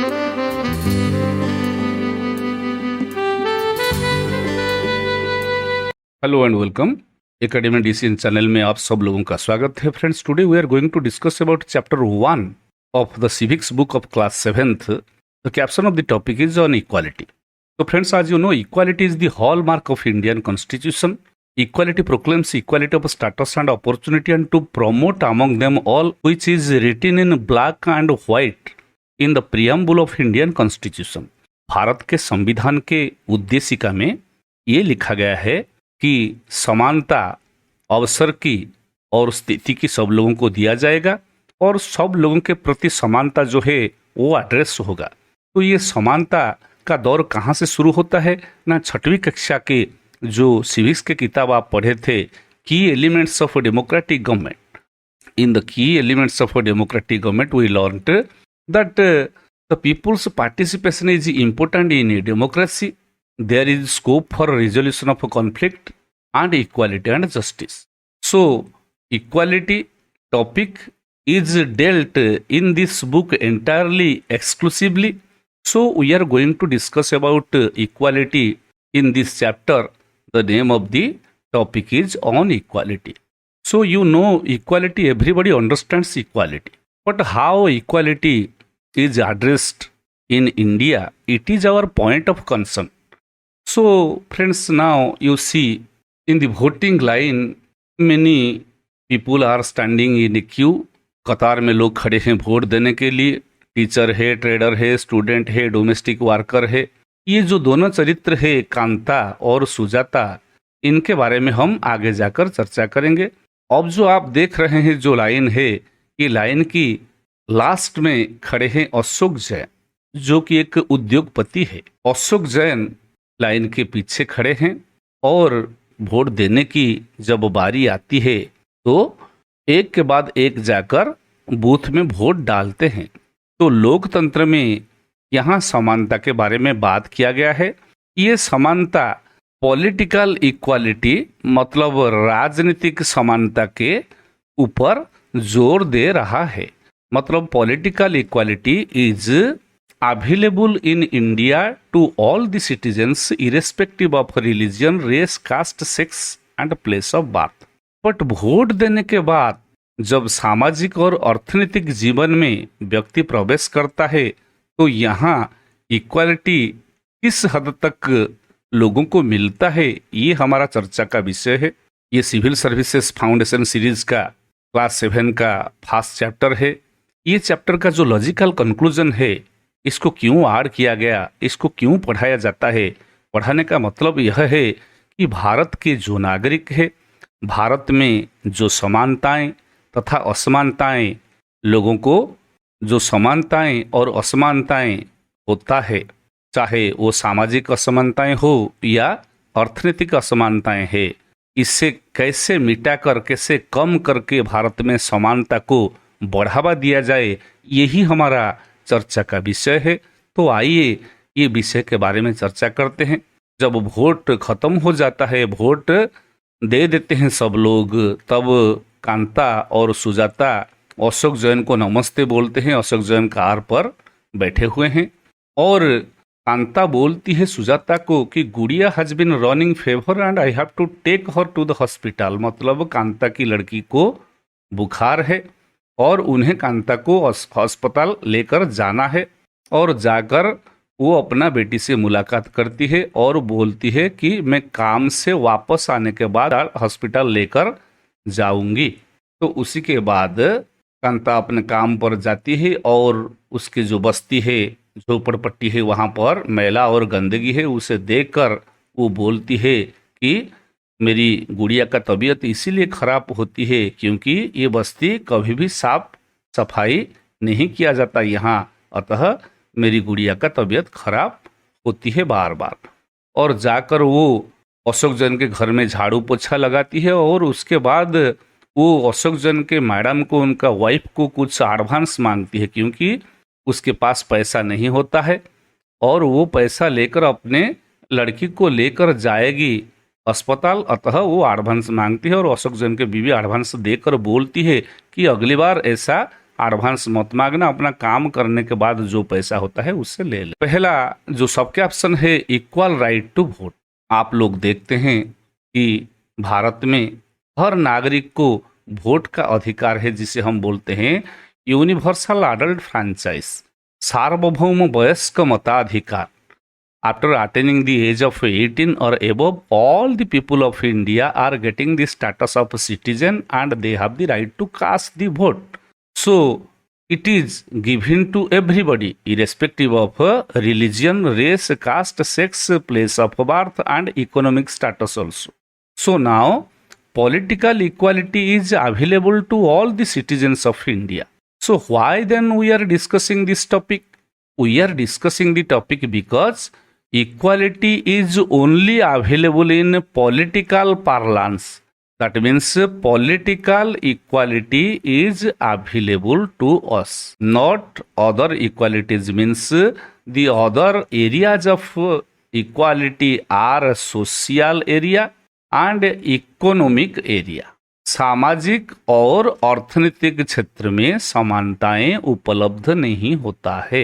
Hello and welcome academy decision channel में आप सब लोगों का स्वागत है friends. Today we are going to discuss about chapter 1 of the civics book of class 7th। The caption of the topic is on equality. तो friends, आज you know equality is the hallmark of Indian constitution. Equality proclaims equality of status and opportunity and to promote among them all which is written in black and white in the preamble of Indian Constitution। Bharat के संविधान के उद्देशिका में ये लिखा गया है कि समानता अवसर की और स्थिति की सब लोगों को दिया जाएगा और सब लोगों के प्रति समानता जो है वो एड्रेस होगा। तो ये समानता का दौर कहाँ से शुरू होता है ना, 6वीं कक्षा के जो सिविक्स के किताब आप पढ़े थे, key elements of democratic government. In the key elements of democratic government we learned that the people's participation is important in democracy. There is scope for resolution of conflict and equality and justice. So equality topic is dealt in this book entirely exclusively. So we are going to discuss about equality in this chapter. The name of the topic is on equality. So you know equality, everybody understands equality, but how equality is addressed in India, it is our point of concern. So friends, now you see in the voting line many people are standing in a queue। कतार में लोग खड़े हैं vote देने के लिए। Teacher है, trader है, स्टूडेंट है, डोमेस्टिक वर्कर है। ये जो दोनों चरित्र है, कांता और सुजाता, इनके बारे में हम आगे जाकर चर्चा करेंगे। अब जो आप देख रहे हैं जो लाइन है, ये लाइन की लास्ट में खड़े हैं अशोक जैन, जो कि एक उद्योगपति है। अशोक जैन लाइन के पीछे खड़े हैं और वोट देने की जब बारी आती है तो एक के बाद एक जाकर बूथ में वोट डालते हैं। तो लोकतंत्र में यहाँ समानता के बारे में बात किया गया है। ये समानता पॉलिटिकल इक्वालिटी मतलब राजनीतिक समानता के ऊपर जोर दे रहा है। मतलब political equality is available in India to all the citizens irrespective of religion, race, caste, sex and place of birth। But vote देने के बाद जब सामाजिक और अर्थनैतिक जीवन में व्यक्ति प्रवेश करता है तो यहाँ इक्वालिटी किस हद तक लोगों को मिलता है, ये हमारा चर्चा का विषय है। ये सिविल सर्विसेज फाउंडेशन सीरीज का क्लास 7 का फर्स्ट चैप्टर है। ये चैप्टर का जो लॉजिकल कंक्लूजन है, इसको क्यों ऐड किया गया, इसको क्यों पढ़ाया जाता है, पढ़ाने का मतलब यह है कि भारत के जो नागरिक है, भारत में जो समानताएं तथा असमानताएं, लोगों को जो समानताएं और असमानताएं होता है, चाहे वो सामाजिक असमानताएं हो या अर्थनैतिक असमानताएं है, इससे कैसे मिटाकर, कैसे कम करके भारत में समानता को बढ़ावा दिया जाए, यही हमारा चर्चा का विषय है। तो आइए ये विषय के बारे में चर्चा करते हैं। जब वोट खत्म हो जाता है, वोट दे देते हैं सब लोग, तब कांता और सुजाता अशोक जैन को नमस्ते बोलते हैं। अशोक जैन कार पर बैठे हुए हैं और कांता बोलती है सुजाता को कि Gudiya has been running fever and I have to take her to the hospital. मतलब कांता की लड़की को बुखार है और उन्हें कांता को अस्पताल लेकर जाना है। और जाकर वो अपना बेटी से मुलाकात करती है और बोलती है कि मैं काम से वापस आने के बाद हॉस्पिटल लेकर जाऊंगी। तो उसी के बाद कांता अपने काम पर जाती है और उसकी जो बस्ती है, झोपड़पट्टी है, वहाँ पर मैला और गंदगी है। उसे देखकर वो बोलती है कि मेरी गुड़िया का तबीयत इसीलिए खराब होती है क्योंकि ये बस्ती कभी भी साफ सफाई नहीं किया जाता यहाँ, अतः मेरी गुड़िया का तबीयत खराब होती है बार बार। और जाकर वो अशोक जैन के घर में झाड़ू पोछा लगाती है और उसके बाद वो अशोक जैन के मैडम को, उनका वाइफ को कुछ एडवांस मांगती है क्योंकि उसके पास पैसा नहीं होता है और वो पैसा लेकर अपने लड़की को लेकर जाएगी अस्पताल, अतः वो एडवांस मांगती है। और अशोक जैन के बीवी एडवांस देकर बोलती है कि अगली बार ऐसा एडवांस मत मांगना, अपना काम करने के बाद जो पैसा होता है उससे ले ले। पहला जो सबके ऑप्शन है इक्वल राइट टू वोट। आप लोग देखते हैं कि भारत में हर नागरिक को वोट का अधिकार है, जिसे हम बोलते हैं यूनिवर्सल अडल्ट फ्रैंचाइज, सार्वभौम वयस्क मताधिकार। After attaining the age of 18 or above, all the people of India are getting the status of a citizen and they have the right to cast the vote. So, it is given to everybody, irrespective of religion, race, caste, sex, place of birth, and economic status also. So, now political equality is available to all the citizens of India. So, why then we are discussing this topic? We are discussing the topic because equality is only available in political parlance. That means political equality is available to us, not other equalities. Means the other areas of equality are social area and economic area. सामाजिक और अर्थनीतिक क्षेत्र में समानताएं उपलब्ध नहीं होता है।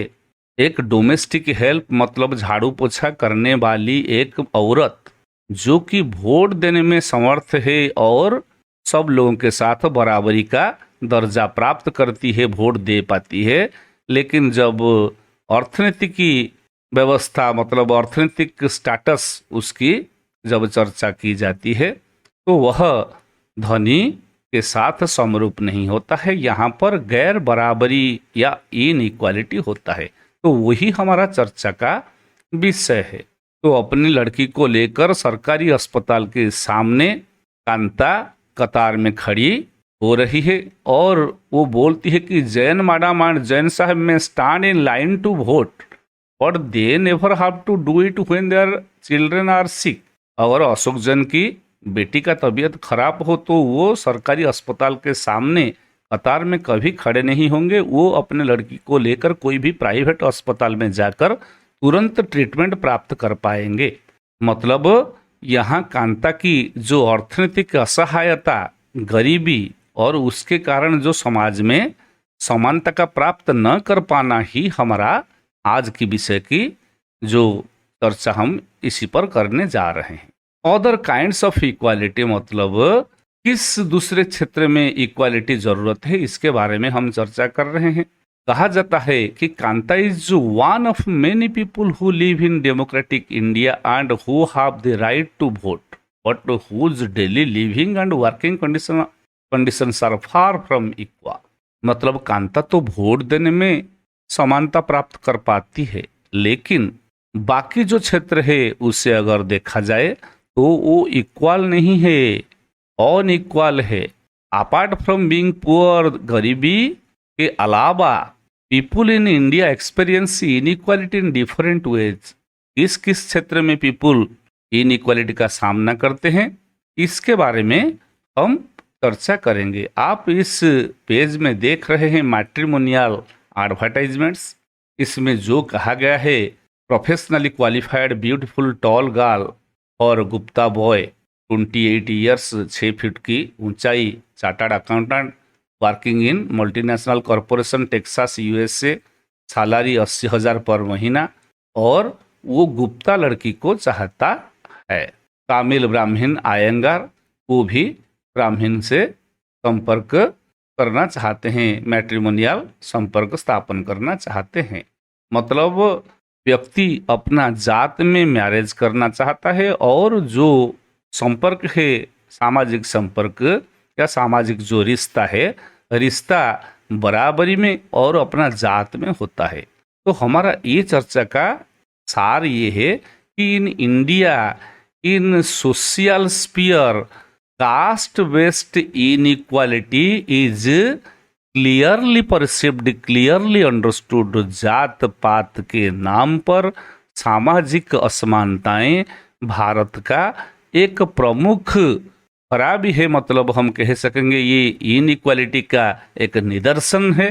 एक डोमेस्टिक हेल्प मतलब झाड़ू पोछा करने वाली एक औरत जो कि वोट देने में समर्थ है और सब लोगों के साथ बराबरी का दर्जा प्राप्त करती है, वोट दे पाती है, लेकिन जब अर्थनीतिक व्यवस्था मतलब अर्थनीतिक स्टेटस उसकी जब चर्चा की जाती है तो वह धनी के साथ समरूप नहीं होता है। यहाँ पर गैर बराबरी या इनइक्वालिटी होता है। तो वही हमारा चर्चा का विषय है। तो अपनी लड़की को लेकर सरकारी अस्पताल के सामने कांता कतार में खड़ी हो रही है और वो बोलती है कि जैन मैडम एंड जैन साहब में stand in line to vote, but they never have to do it when their children are sick. अगर अशोक जैन की बेटी का तबीयत खराब हो तो वो सरकारी अस्पताल के सामने कतार में कभी खड़े नहीं होंगे। वो अपने लड़की को लेकर कोई भी प्राइवेट अस्पताल में जाकर तुरंत ट्रीटमेंट प्राप्त कर पाएंगे। मतलब यहाँ कांता की जो अर्थनीतिक असहायता, गरीबी और उसके कारण जो समाज में समानता का प्राप्त न कर पाना ही हमारा आज की विषय की जो चर्चा हम इसी पर करने जा रहे हैं। अदर काइंड्स ऑफ इक्वालिटी मतलब किस दूसरे क्षेत्र में इक्वालिटी जरूरत है, इसके बारे में हम चर्चा कर रहे हैं। कहा जाता है कि Kanta is one of many people who live in democratic India and who have the right to vote, but whose daily living and working conditions are far from equal. मतलब कांता तो वोट देने में समानता प्राप्त कर पाती है, लेकिन बाकी जो क्षेत्र है उसे अगर देखा जाए तो वो इक्वल नहीं है, अनइक्वल है। अपार्ट फ्रॉम बीइंग पुअर, गरीबी के अलावा people in India experience inequality in different ways. किस किस क्षेत्र में पीपुल इनइक्वालिटी का सामना करते हैं, इसके बारे में हम चर्चा करेंगे। आप इस पेज में देख रहे हैं मैट्रिमोनियल एडवर्टाइजमेंट्स। इसमें जो कहा गया है, professionally qualified beautiful tall girl और गुप्ता बॉय 28 ईयर्स 6 फीट की ऊंचाई, chartered accountant, working in multinational corporation Texas USA, salary 80,000 पर महीना, और वो गुप्ता लड़की को चाहता है। तमिल ब्राह्मण आयंगार वो भी ब्राह्मण से संपर्क करना चाहते हैं, मैट्रिमोनियल संपर्क स्थापन करना चाहते हैं। मतलब व्यक्ति अपना जात में मैरिज करना चाहता है और जो संपर्क है, सामाजिक संपर्क या सामाजिक जो रिश्ता है, रिश्ता बराबरी में और अपना जात में होता है। तो हमारा ये चर्चा का सार ये है कि in India in social sphere caste based inequality is clearly perceived, clearly understood. जात पात के नाम पर सामाजिक असमानताएं भारत का एक प्रमुख खराबी है। मतलब हम कह सकेंगे ये इनइक्वालिटी का एक निदर्शन है।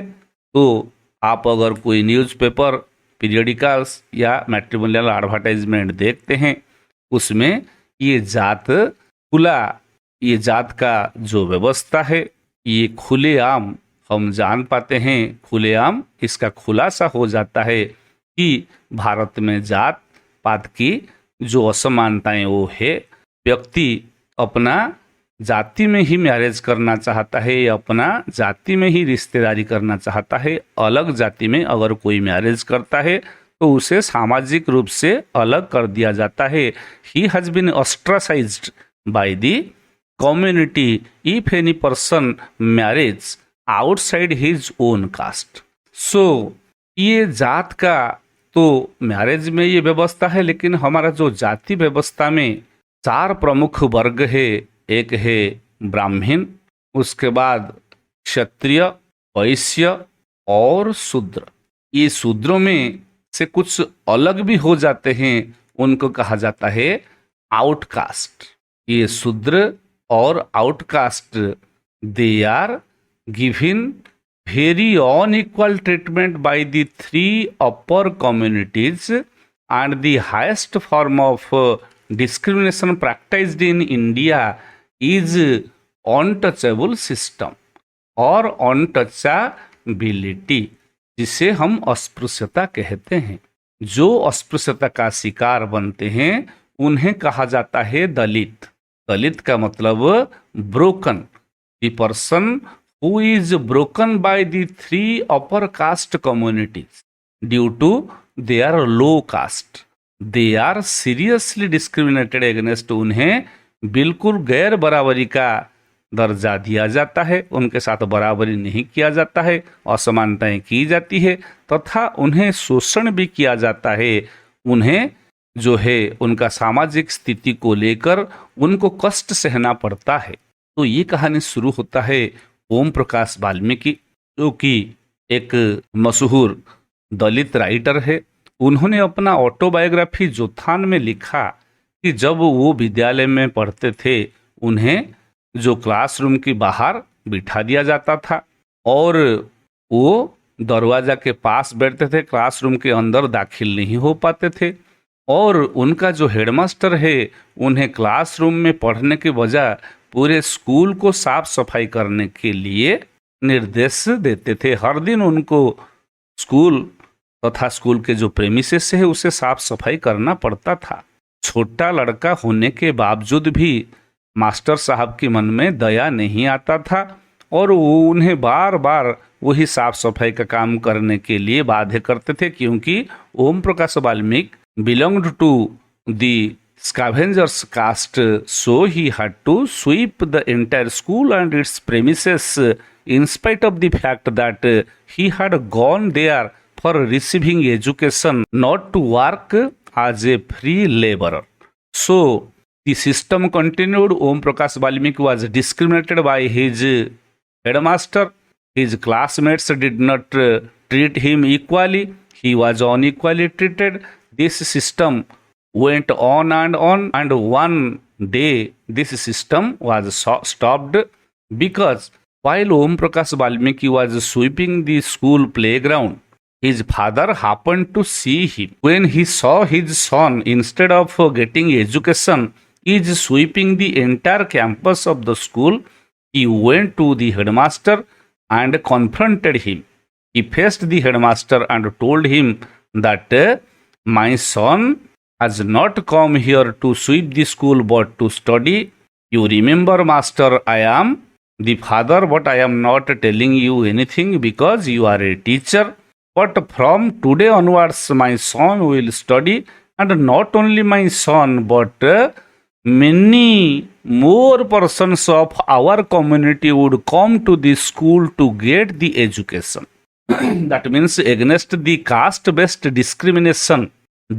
तो आप अगर कोई न्यूज़पेपर, पीरियडिकल्स या मैट्रिमोनियल एडवर्टाइजमेंट देखते हैं, उसमें ये जात खुला, ये जात का जो व्यवस्था है ये खुलेआम हम जान पाते हैं, खुलेआम इसका खुलासा हो जाता है कि भारत में जात पात की जो असमानताएं वो है। व्यक्ति अपना जाति में ही मैरिज करना चाहता है, अपना जाति में ही रिश्तेदारी करना चाहता है। अलग जाति में अगर कोई मैरिज करता है तो उसे सामाजिक रूप से अलग कर दिया जाता है। He has been ostracised by the community if any person marriage outside his own caste. So ये जात का तो मैरिज में ये व्यवस्था है, लेकिन हमारा जो जाति व्यवस्था में 4 प्रमुख वर्ग है। एक है ब्राह्मण, उसके बाद क्षत्रिय, वैश्य और शूद्र। ये शूद्रों में से कुछ अलग भी हो जाते हैं, उनको कहा जाता है आउटकास्ट। ये शूद्र और outcast they are given very unequal treatment by the 3 upper communities, and the highest form of discrimination practiced in India is untouchable system और untouchability, जिसे हम अस्पृश्यता कहते हैं। जो अस्पृश्यता का शिकार बनते हैं उन्हें कहा जाता है दलित। दलित का मतलब broken, the person who is broken by the 3 upper caste communities due to their low caste. They are seriously discriminated against. उन्हें बिल्कुल गैर बराबरी का दर्जा दिया जाता है, उनके साथ बराबरी नहीं किया जाता है, असमानताएं की जाती है तथा उन्हें शोषण भी किया जाता है। उन्हें जो है उनका सामाजिक स्थिति को लेकर उनको कष्ट सहना पड़ता है। तो ये कहानी शुरू होता है ओम प्रकाश वाल्मीकि, जो कि एक मशहूर दलित राइटर है। उन्होंने अपना ऑटोबायोग्राफी जोथान में लिखा कि जब वो विद्यालय में पढ़ते थे उन्हें जो क्लासरूम के बाहर बिठा दिया जाता था और वो दरवाजा के पास बैठते थे, क्लासरूम के अंदर दाखिल नहीं हो पाते थे। और उनका जो हेडमास्टर है उन्हें क्लासरूम में पढ़ने के बजाय पूरे स्कूल को साफ सफाई करने के लिए निर्देश देते थे। हर दिन उनको स्कूल तथा स्कूल के जो प्रेमिसेस है उसे साफ सफाई करना पड़ता था। छोटा लड़का होने के बावजूद भी मास्टर साहब के मन में दया नहीं आता था और वो उन्हें बार बार वही साफ सफाई का काम करने के लिए बाध्य करते थे, क्योंकि Om Prakash Valmiki belonged to the scavengers caste, so he had to sweep the entire school and its premises in spite of the fact that he had gone there for receiving education, not to work as a free laborer. So the system continued. Om Prakash Valmiki was discriminated by his headmaster. His classmates did not treat him equally. He was unequally treated. This system went on, and one day this system was stopped because while Om Prakash Valmiki was sweeping the school playground, his father happened to see him. When he saw his son, instead of getting education, is sweeping the entire campus of the school, he went to the headmaster and confronted him. He faced the headmaster and told him that my son has not come here to sweep the school but to study. You remember, master, I am the father, but I am not telling you anything because you are a teacher. But from today onwards my son will study, and not only my son but many more persons of our community would come to the school to get the education. That means against the caste-based discrimination,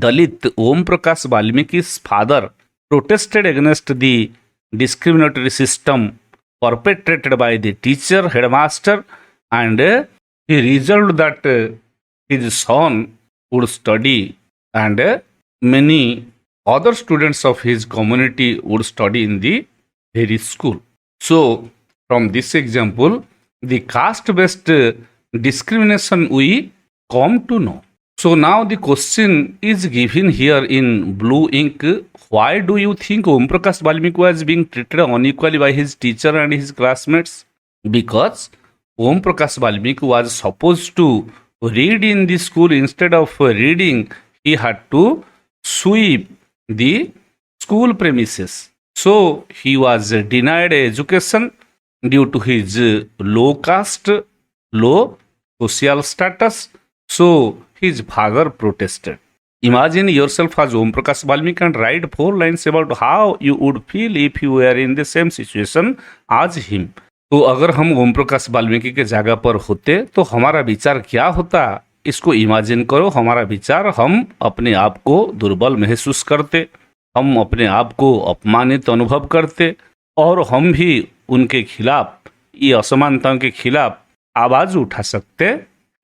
Dalit Om Prakash Valmiki's father protested against the discriminatory system perpetrated by the teacher, headmaster, and he resolved that his son would study and many other students of his community would study in the very school. So, from this example, the caste-based discrimination we come to know. So now the question is given here in blue ink. Why do you think Om Prakash Valmiki was being treated unequally by his teacher and his classmates? Because Om Prakash Valmiki was supposed to read in the school. Instead of reading, he had to sweep the school premises. So he was denied education due to his low caste, low social status. So his father protested. Imagine yourself as Om Prakash Valmiki and write 4 lines about how you would feel if you were in the same situation as him. तो अगर हम ओम प्रकाश वाल्मीकि के जगह पर होते तो हमारा विचार क्या होता, इसको इमेजिन करो. हमारा विचार, हम अपने आप को दुर्बल महसूस करते, हम अपने आप को अपमानित अनुभव करते और हम भी उनके खिलाफ, ये असमानताओं के खिलाफ आवाज उठा सकते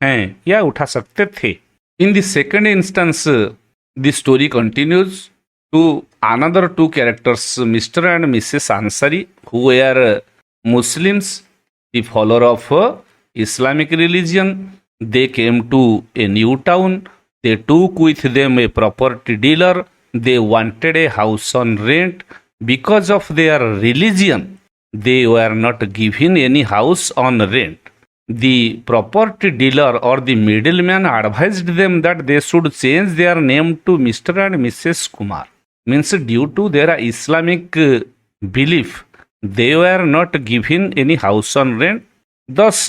हैं या उठा सकते थे. In the second instance the story continues to another 2 characters, mister and missus Ansari, who are Muslims, the follower of Islamic religion. They came to a new town. They took with them a property dealer. They wanted a house on rent. Because of their religion, they were not given any house on rent. The property dealer or the middleman advised them that they should change their name to Mr. and Mrs. Kumar. Means due to their Islamic belief, they were not given any house on rent. Thus,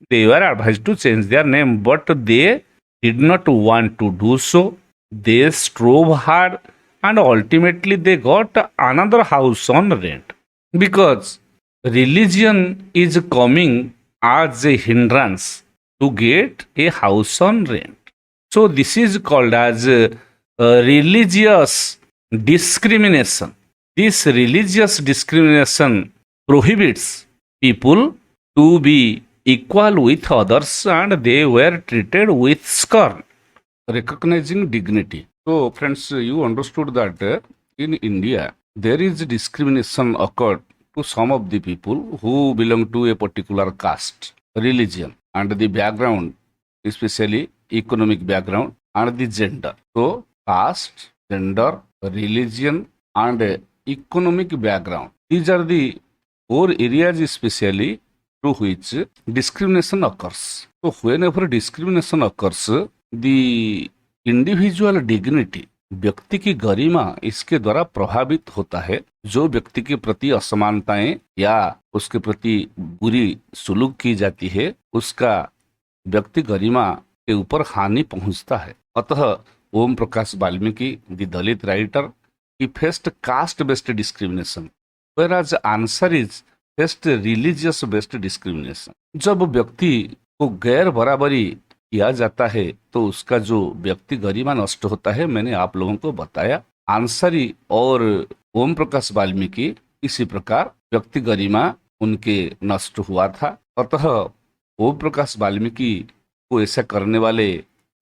they were advised to change their name, but they did not want to do so. They strove hard and ultimately they got another house on rent. Because religion is coming as a hindrance to get a house on rent. So, this is called as religious discrimination. This religious discrimination prohibits people to be equal with others and they were treated with scorn. Recognizing dignity. So friends, you understood that in India there is discrimination occurred to some of the people who belong to a particular caste, religion and the background, especially economic background and the gender. So caste, gender, religion and economic background, these are the 4 areas especially through which discrimination occurs. So whenever discrimination occurs, the individual dignity, व्यक्ति की गरिमा इसके द्वारा प्रभावित होता है. जो व्यक्ति के प्रति असमानताएं या उसके प्रति बुरी सुलूक की जाती है, उसका व्यक्ति गरिमा के ऊपर हानि पहुंचता है. अतः Om Prakash Valmiki, the Dalit writer, he faced caste based discrimination, whereas Ansari's faced religious based discrimination. जब व्यक्ति को गैर बराबरी किया जाता है तो उसका जो व्यक्ति गरिमा नष्ट होता है, मैंने आप लोगों को बताया. आंसरी और ओम प्रकाश वाल्मीकि इसी प्रकार व्यक्ति गरिमा उनके नष्ट हुआ था. अतः ओम प्रकाश वाल्मीकि को ऐसा करने वाले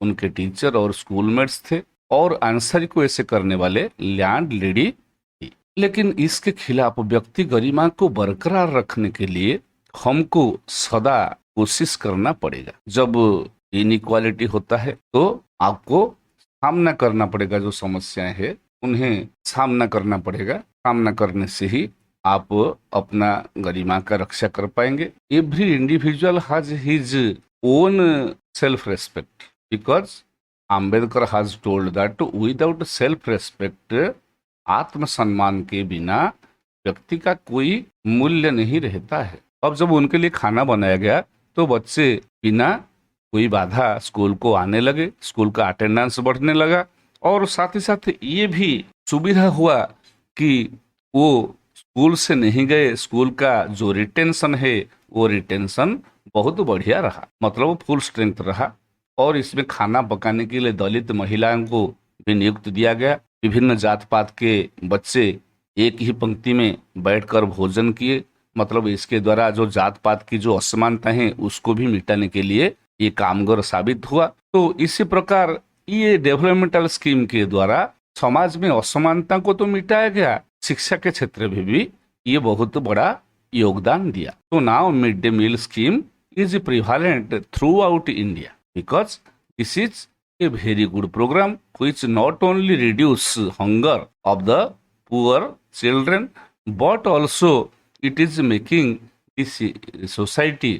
उनके टीचर और स्कूलमेट्स थे और आंसरी को ऐसे करने वाले लैंड लेडी थी. लेकिन इसके खिलाफ व्यक्ति गरिमा को बरकरार रखने के लिए हमको सदा कोशिश करना पड़ेगा. जब इनइक्वालिटी होता है तो आपको सामना करना पड़ेगा, जो समस्याएं हैं उन्हें सामना करना पड़ेगा. सामना करने से ही आप अपना गरिमा का रक्षा कर पाएंगे. Every individual has his own self respect, because Ambedkar has told that without self respect, आत्मसम्मान के बिना व्यक्ति का कोई मूल्य नहीं रहता है. अब जब उनके लिए खाना बनाया गया तो बच्चे बिना कोई बाधा स्कूल को आने लगे, स्कूल का अटेंडेंस बढ़ने लगा और साथ ही साथ ये भी सुविधा हुआ कि वो स्कूल से नहीं गए, स्कूल का जो रिटेंशन है वो रिटेंशन बहुत बढ़िया रहा, मतलब फुल स्ट्रेंथ रहा. और इसमें खाना पकाने के लिए दलित महिलाओं को भी नियुक्त दिया गया. विभिन्न जात पात के बच्चे एक ही पंक्ति में बैठकर भोजन किए, मतलब इसके द्वारा जो जात पात की जो असमानता है उसको भी मिटाने के लिए ये कामगर साबित हुआ. तो इसी प्रकार ये डेवलपमेंटल स्कीम के द्वारा समाज में असमानता को तो मिटाया गया, शिक्षा के क्षेत्र में भी ये बहुत बड़ा योगदान दिया. तो now mid day meal scheme is prevalent throughout India, because this is a very good program which not only reduce hunger of the poor children but also it is making this society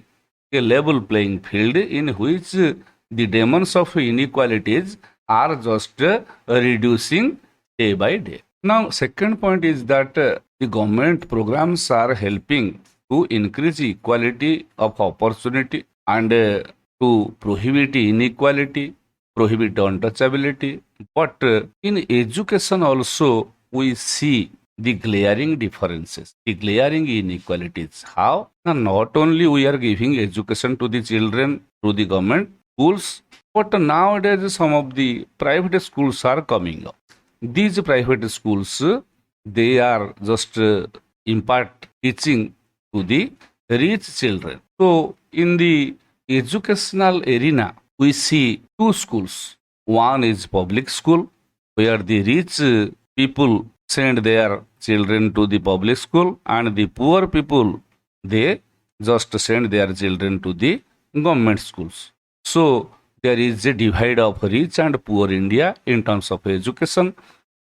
a level playing field in which the demons of inequalities are just reducing day by day. Now, second point is that the government programs are helping to increase equality of opportunity and to prohibit inequality, prohibit untouchability. But in education also, we see the glaring differences, the glaring inequalities. How? Now, not only we are giving education to the children through the government schools, but nowadays some of the private schools are coming up. These private schools, they are just impart teaching to the rich children. So, in the educational arena, we see two schools. One is public school, where the rich people send their children to the public school, and the poor people, they just send their children to the government schools. So there is a divide of rich and poor India in terms of education.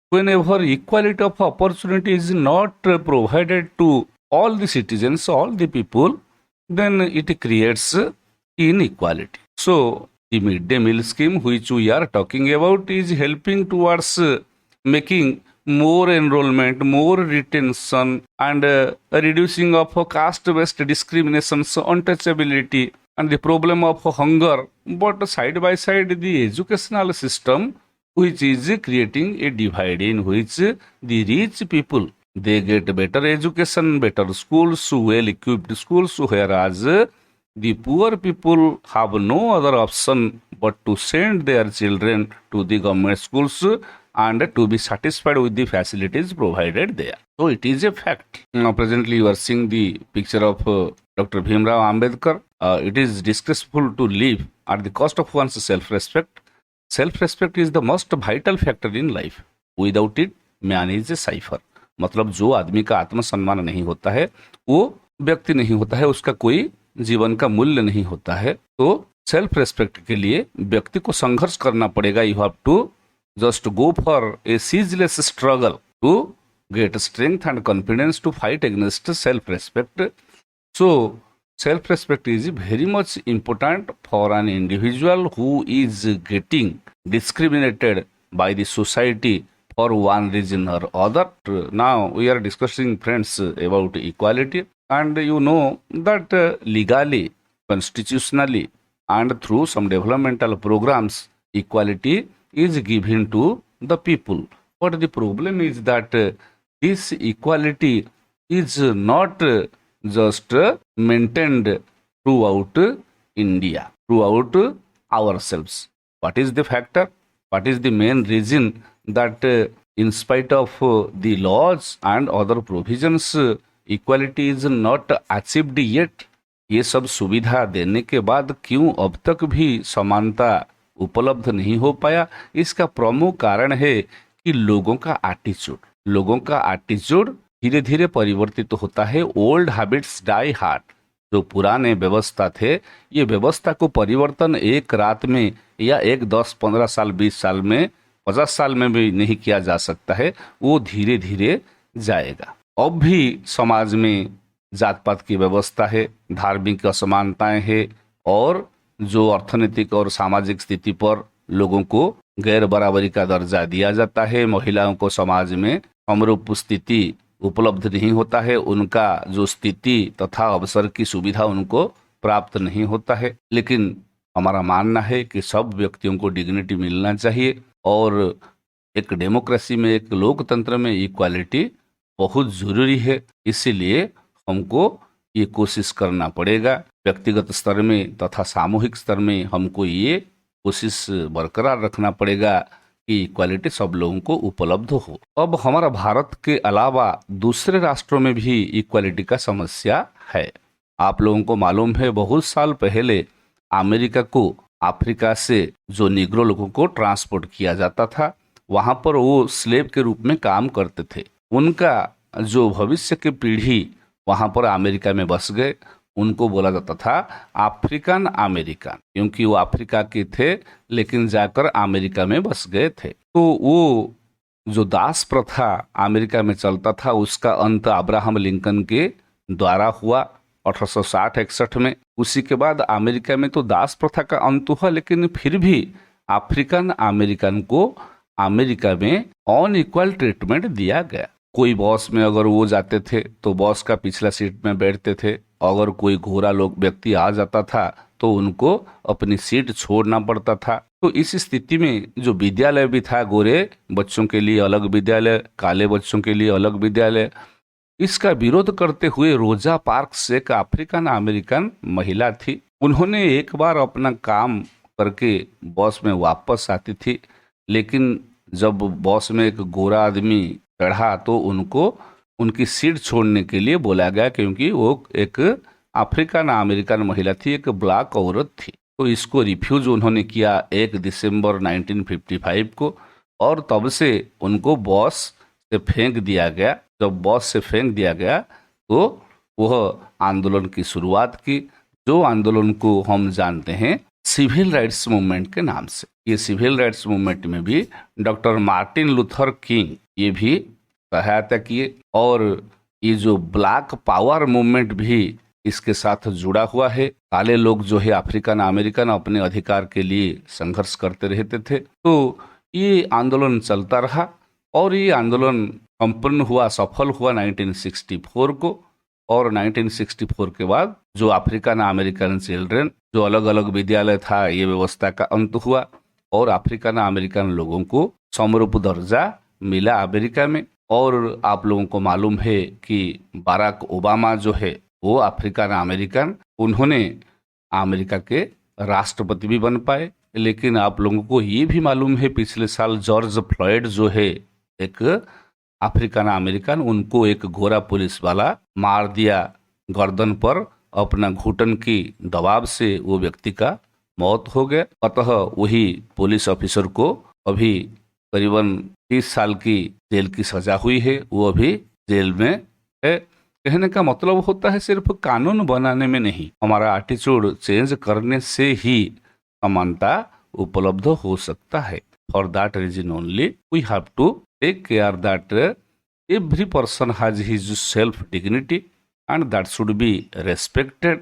Whenever equality of opportunity is not provided to all the citizens, all the people, then it creates inequality. So the midday meal scheme which we are talking about is helping towards making more enrollment, more retention, and reducing of caste-based discriminations, untouchability, and the problem of hunger. But side by side, the educational system, which is creating a divide in which the rich people, they get better education, better schools, well-equipped schools, whereas the poor people have no other option but to send their children to the government schools and to be satisfied with the facilities provided there. So it is a fact. Now presently you are seeing the picture of Dr. Bhimrao Ambedkar. It is disgraceful to live at the cost of one's self-respect. Self-respect is the most vital factor in life. Without it, man is a cipher. मतलब जो आदमी का आत्मसम्मान नहीं होता है वो व्यक्ति नहीं होता है, उसका कोई जीवन का मूल्य नहीं होता है. तो सेल्फ रेस्पेक्ट के लिए व्यक्ति को संघर्ष करना पड़ेगा. You have to just go for a ceaseless struggle to get strength and confidence to fight against self-respect. So, self-respect is very much important for an individual who is getting discriminated by the society for one reason or other. Now, we are discussing, friends, about equality, and you know that legally, constitutionally, and through some developmental programs, equality is given to the people. But the problem is that this equality is not just maintained throughout India, throughout ourselves. What is the factor? What is the main reason that in spite of the laws and other provisions, equality is not achieved yet? ये सब सुविधा देने के बाद क्यों अब तक भी समानता उपलब्ध नहीं हो पाया? इसका प्रमुख कारण है कि लोगों का एटीट्यूड धीरे धीरे परिवर्तित होता है. Old habits die hard. जो पुराने व्यवस्था थे, ये व्यवस्था को परिवर्तन एक रात में या एक 10, 15 साल, 20 साल में, 50 साल में भी नहीं किया जा सकता है. वो धीरे धीरे जाएगा. अब भी समाज में जात पात की व्यवस्था है, धार्मिक असमानताएं हैं, और जो अर्थनैतिक और सामाजिक स्थिति पर लोगों को गैर बराबरी का दर्जा दिया जाता है. महिलाओं को समाज में समरूप स्थिति उपलब्ध नहीं होता है. उनका जो स्थिति तथा अवसर की सुविधा उनको प्राप्त नहीं होता है. लेकिन हमारा मानना है कि सब व्यक्तियों को डिग्निटी मिलना चाहिए, और एक डेमोक्रेसी में, एक लोकतंत्र में इक्वालिटी बहुत जरूरी है. इसीलिए हमको ये कोशिश करना पड़ेगा. व्यक्तिगत स्तर में तथा सामूहिक स्तर में हमको ये कोशिश बरकरार रखना पड़ेगा कि इक्वालिटी सब लोगों को उपलब्ध हो. अब हमारा भारत के अलावा दूसरे राष्ट्रों में भी इक्वालिटी का समस्या है. आप लोगों को मालूम है, बहुत साल पहले अमेरिका को अफ्रीका से जो निग्रो लोगों को ट्रांसपोर्ट किया जाता था, वहां पर वो स्लेव के रूप में काम करते थे. उनका जो भविष्य की पीढ़ी वहां पर अमेरिका में बस गए. उनको बोला जाता था अफ्रीकन अमेरिकन, क्योंकि वो अफ्रीका के थे लेकिन जाकर अमेरिका में बस गए थे. तो वो जो दास प्रथा अमेरिका में चलता था, उसका अंत अब्राहम लिंकन के द्वारा हुआ 1860-61 में। उसी के बाद अमेरिका में तो दास प्रथा का अंत हुआ, लेकिन फिर भी अफ्रीकन अमेरिकन को अमेरिका में अनइक्वल ट्रीटमेंट दिया गया। कोई बस में अगर वो जाते थे तो बस का पिछला सीट में बैठते थे। अगर कोई गोरा लोग व्यक्ति आ जाता था तो उनको अपनी सीट छोड़ना पड़ता था। तो इस स्थिति में जो विद्यालय भी था, गोरे बच्चों के लिए अलग विद्यालय, काले बच्चों के लिए अलग विद्यालय, इसका विरोध करते हुए रोजा पार्क्स एक अफ्रीकन अमेरिकन महिला थी। उन्होंने एक बार अपना काम करके बस में वापस आती थी, लेकिन जब बस में एक गोरा आदमी चढ़ा तो उनको उनकी सीट छोड़ने के लिए बोला गया, क्योंकि वो एक अफ्रीकन अमेरिकन महिला थी, एक ब्लैक औरत थी। तो इसको रिफ्यूज उन्होंने किया 1 दिसंबर 1955 को, और तब से उनको बस से फेंक दिया गया। जब बस से फेंक दिया गया तो वह आंदोलन की शुरुआत की, जो आंदोलन को हम जानते हैं सिविल राइट्स मूवमेंट के नाम से। ये सिविल राइट्स मूवमेंट में भी डॉक्टर मार्टिन लूथर किंग ये भी सहायता किए, और ये जो ब्लैक पावर मूवमेंट भी इसके साथ जुड़ा हुआ है। काले लोग जो है अफ्रीकन अमेरिकन अपने अधिकार के लिए संघर्ष करते रहते थे। तो ये आंदोलन चलता रहा और ये आंदोलन संपन्न हुआ, सफल हुआ 1964 को। और 1964 के बाद जो अफ्रीकन अमेरिकन चिल्ड्रन, जो अलग अलग विद्यालय था, ये व्यवस्था का अंत हुआ और अफ्रीकन अमेरिकन लोगों को समरूप दर्जा मिला अमेरिका में। और आप लोगों को मालूम है कि बराक ओबामा जो है वो अफ्रीकन अमेरिकन, उन्होंने अमेरिका के राष्ट्रपति भी बन पाए। लेकिन आप लोगों को ये भी मालूम है पिछले साल जॉर्ज फ्लॉयड जो है एक अफ्रीकन अमेरिकन, उनको एक गोरा पुलिस वाला मार दिया गर्दन पर, अपना घुटन की दबाव से वो व्यक्ति का मौत हो गया। अतः वही पुलिस ऑफिसर को अभी करीबन 30 साल की जेल की सजा हुई है, वो अभी जेल में है। कहने का मतलब होता है सिर्फ कानून बनाने में नहीं, हमारा एटीट्यूड चेंज करने से ही समानता उपलब्ध हो सकता है। For that reason only we have to take care that every person has his self dignity and that should be respected,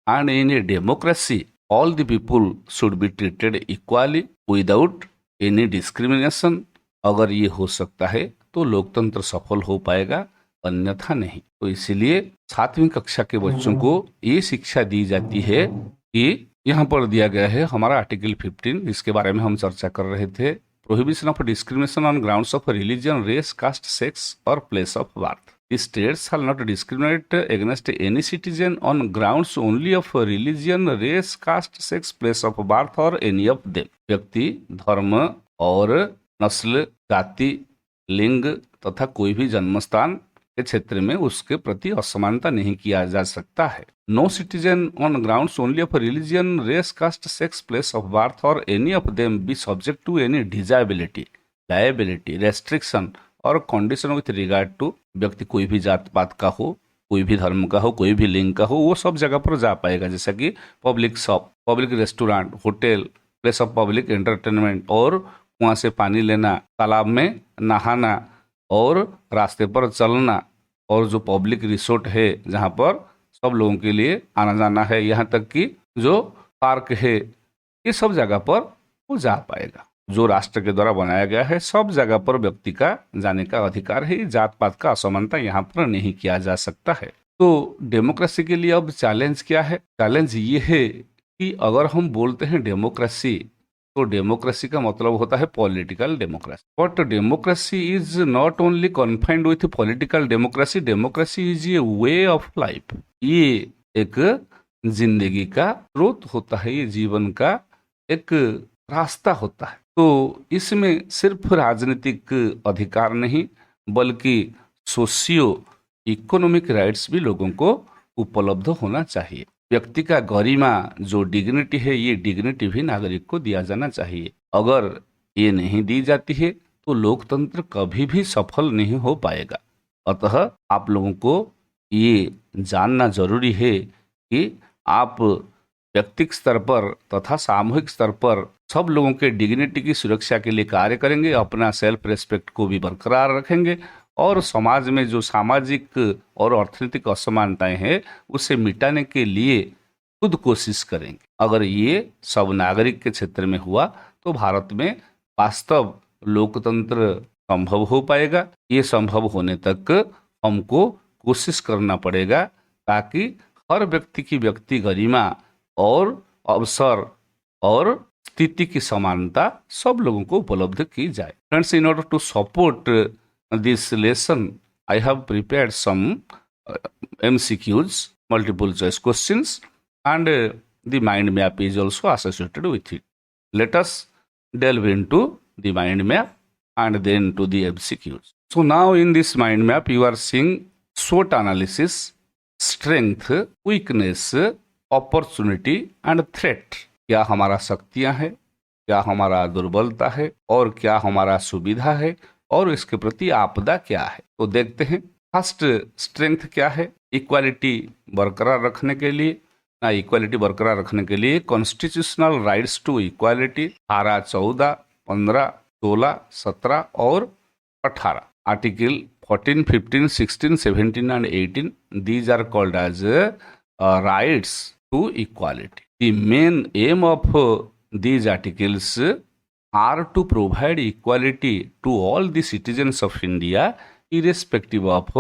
and in a democracy all the people should be treated equally without any discrimination। अगर ये हो सकता है तो लोकतंत्र सफल हो पाएगा, अन्यथा नहीं। तो इसीलिए 7वीं कक्षा के बच्चों को ये शिक्षा दी जाती है कि यहाँ पर दिया गया है हमारा आर्टिकल 15, इसके बारे में हम चर्चा कर रहे थे। Prohibition of discrimination on grounds of religion, race, caste, sex और place of birth. States shall not discriminate against any citizen on grounds only of religion, race, caste, sex, place of birth or any of them। व्यक्ति धर्म और नस्ल, जाति, लिंग तथा कोई भी जन्मस्थान के क्षेत्र में उसके प्रति असमानता नहीं किया जा सकता है। No citizen on grounds only of religion, race, caste, sex, place of birth और any of them be subject to any disability, liability, restriction और कंडीशन विथ रिगार्ड टू। व्यक्ति कोई भी जात पात का हो, कोई भी धर्म का हो, कोई भी लिंग का हो, वो सब जगह पर जा पाएगा, जैसा कि public shop, public restaurant, hotel, place of public entertainment, और कुआं से पानी लेना, तालाब में नहाना और रास्ते पर चलना, और जो पब्लिक रिसोर्ट है जहाँ पर सब लोगों के लिए आना जाना है, यहाँ तक कि जो पार्क है, ये सब जगह पर वो जा पाएगा। जो राष्ट्र के द्वारा बनाया गया है, सब जगह पर व्यक्ति का जाने का अधिकार है। जात पात का असमानता यहाँ पर नहीं किया जा सकता है। तो डेमोक्रेसी के लिए अब चैलेंज क्या है? चैलेंज ये है कि अगर हम बोलते हैं डेमोक्रेसी, तो डेमोक्रेसी का मतलब होता है political democracy. But democracy is not only confined with political democracy, democracy is a way of life. ये एक जिंदगी का स्रोत होता है, ये जीवन का एक रास्ता होता है। तो इसमें सिर्फ राजनीतिक अधिकार नहीं, बल्कि सोशियो इकोनॉमिक राइट्स भी लोगों को उपलब्ध होना चाहिए। व्यक्ति का गरिमा, जो डिग्निटी है, ये डिग्निटी भी नागरिक को दिया जाना चाहिए। अगर ये नहीं दी जाती है तो लोकतंत्र कभी भी सफल नहीं हो पाएगा। अतः आप लोगों को ये जानना जरूरी है कि आप व्यक्तिगत स्तर पर तथा सामूहिक स्तर पर सब लोगों के डिग्निटी की सुरक्षा के लिए कार्य करेंगे, अपना सेल्फ रेस्पेक्ट को भी बरकरार रखेंगे और समाज में जो सामाजिक और अर्थनैतिक असमानताएं हैं उसे मिटाने के लिए खुद कोशिश करेंगे। अगर ये सब नागरिक के क्षेत्र में हुआ तो भारत में वास्तव लोकतंत्र संभव हो पाएगा। ये संभव होने तक हमको कोशिश करना पड़ेगा ताकि हर व्यक्ति की व्यक्ति गरिमा और अवसर और स्थिति की समानता सब लोगों को उपलब्ध की जाए। Friends, in order to support this lesson I have prepared some MCQs, multiple choice questions, and the mind map is also associated with it. Let us delve into the mind map and then to the MCQs. So now in this mind map you are seeing SWOT analysis, strength, weakness, opportunity and threat. क्या हमारा शक्तियां हैं, क्या हमारा दुर्बलता है और क्या हमारा सुविधा है और इसके प्रति आपदा क्या है। तो देखते हैं। फर्स्ट, स्ट्रेंथ क्या है। इक्वालिटी बरकरार रखने के लिए इक्वालिटी बरकरार रखने के लिए कॉन्स्टिट्यूशनल राइट्स टू इक्वालिटी धारा 14, 15, 16, 17 और 18 article 14, 15, 16, 17 and 18 these are called as rights to equality. The main aim of these articles are to provide equality to all the citizens of India irrespective of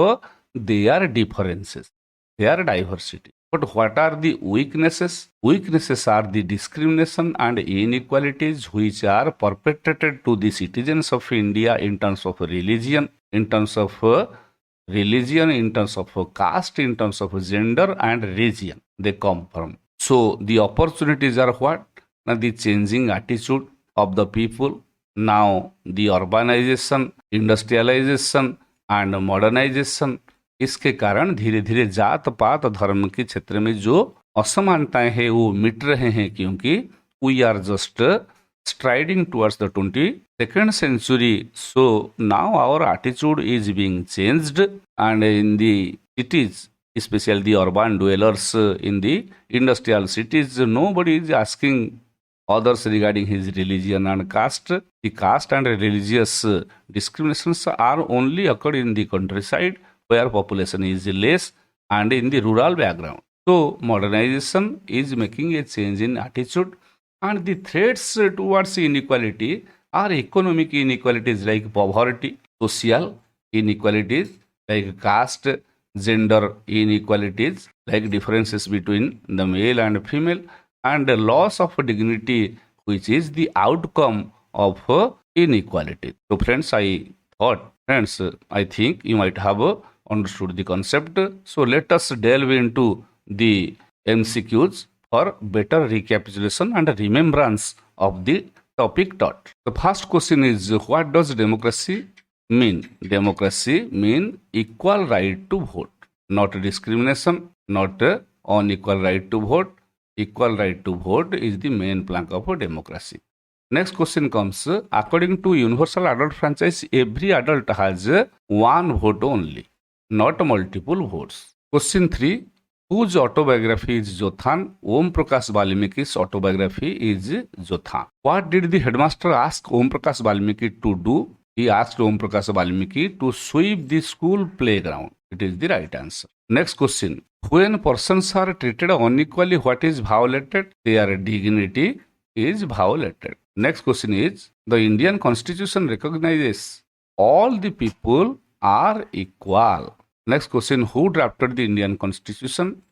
their differences, their diversity. But what are the weaknesses? Weaknesses are the discrimination and inequalities which are perpetrated to the citizens of India in terms of religion, in terms of caste, in terms of gender and region they come from. So the opportunities are what? Now the changing attitude of the people, now the urbanization, industrialization and modernization. इसके कारण धीरे धीरे जात पात धर्म के क्षेत्र में जो असमानताएं हैं वो मिट रहे हैं, क्योंकि we are just striding towards the 22nd century. So now our attitude is being changed, and in the cities, especially the urban dwellers in the industrial cities, nobody is asking others regarding his religion and caste. The caste and religious discriminations are only occurred in the countryside where population is less and in the rural background. So modernization is making a change in attitude, and the threats towards inequality are economic inequalities like poverty, social inequalities like caste, gender inequalities like differences between the male and female, and the loss of dignity which is the outcome of inequality. So friends, I think you might have understood the concept. So let us delve into the MCQs for better recapitulation and remembrance of the topic taught. The first question is, what does democracy mean? Democracy means equal right to vote, not discrimination, not unequal right to vote. Equal right to vote is the main plank of democracy. Next question comes, according to universal adult franchise, every adult has one vote only, not multiple votes. Question 3, whose autobiography is Jothan? Om Prakash Valmiki's autobiography is Jothan. What did the headmaster ask Om Prakash Valmiki to do? He asked Om Prakash Valmiki to sweep the school playground. It is the right answer. Next question, when persons are treated unequally, what is violated? Their dignity is violated. Next question is, the Indian Constitution recognizes all the people are equal. Next question, who drafted the Indian Constitution?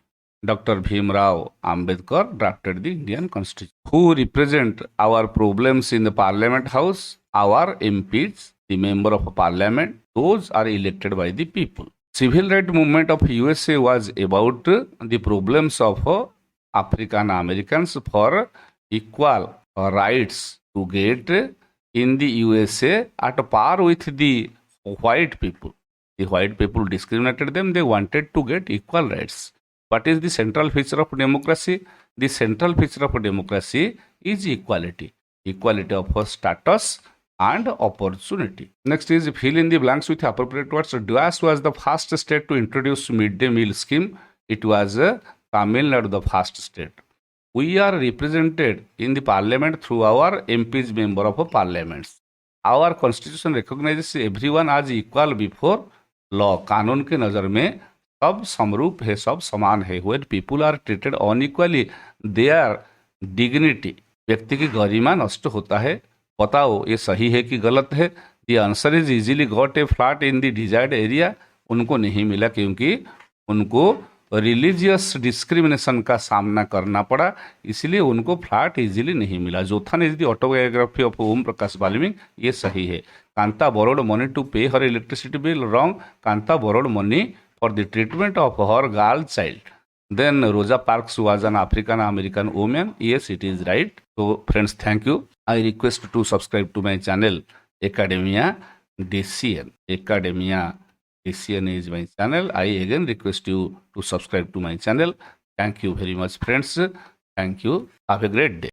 Dr. Bhimrao Ambedkar drafted the Indian Constitution. Who represent our problems in the Parliament House? Our MPs, the member of Parliament. Those are elected by the people. Civil rights movement of USA was about the problems of African Americans for equal rights to get in the USA at par with the white people. The white people discriminated them. They wanted to get equal rights. What is the central feature of democracy? The central feature of democracy is equality. Equality of status and opportunity. Next is, fill in the blanks with appropriate words. Dash was the first state to introduce midday meal scheme. It was Tamil Nadu, the first state. We are represented in the parliament through our MPs, member of parliaments. Our constitution recognizes everyone as equal before law, कानून के नज़र में सब समरूप है, सब समान है। When people are treated unequally they are dignity, व्यक्ति की गरिमा नष्ट होता है। बताओ ये सही है कि गलत है? The answer is easily got a flat in the desired area. उनको नहीं मिला क्योंकि उनको रिलीजियस डिस्क्रिमिनेशन का सामना करना पड़ा, इसलिए उनको फ्लैट इजीली नहीं मिला। Joothan is the autobiography of Om Prakash Valmiki, ये सही है। Kanta borrowed money to pay her electricity bill, wrong. Kanta borrowed money for the treatment of her girl child. Then Rosa Parks was an African American women, yes it is right. So friends, thank you. I request to subscribe to my channel Academia DCN. Academia DCN is my channel. I again request you to subscribe to my channel. Thank you very much friends. Thank you. Have a great day.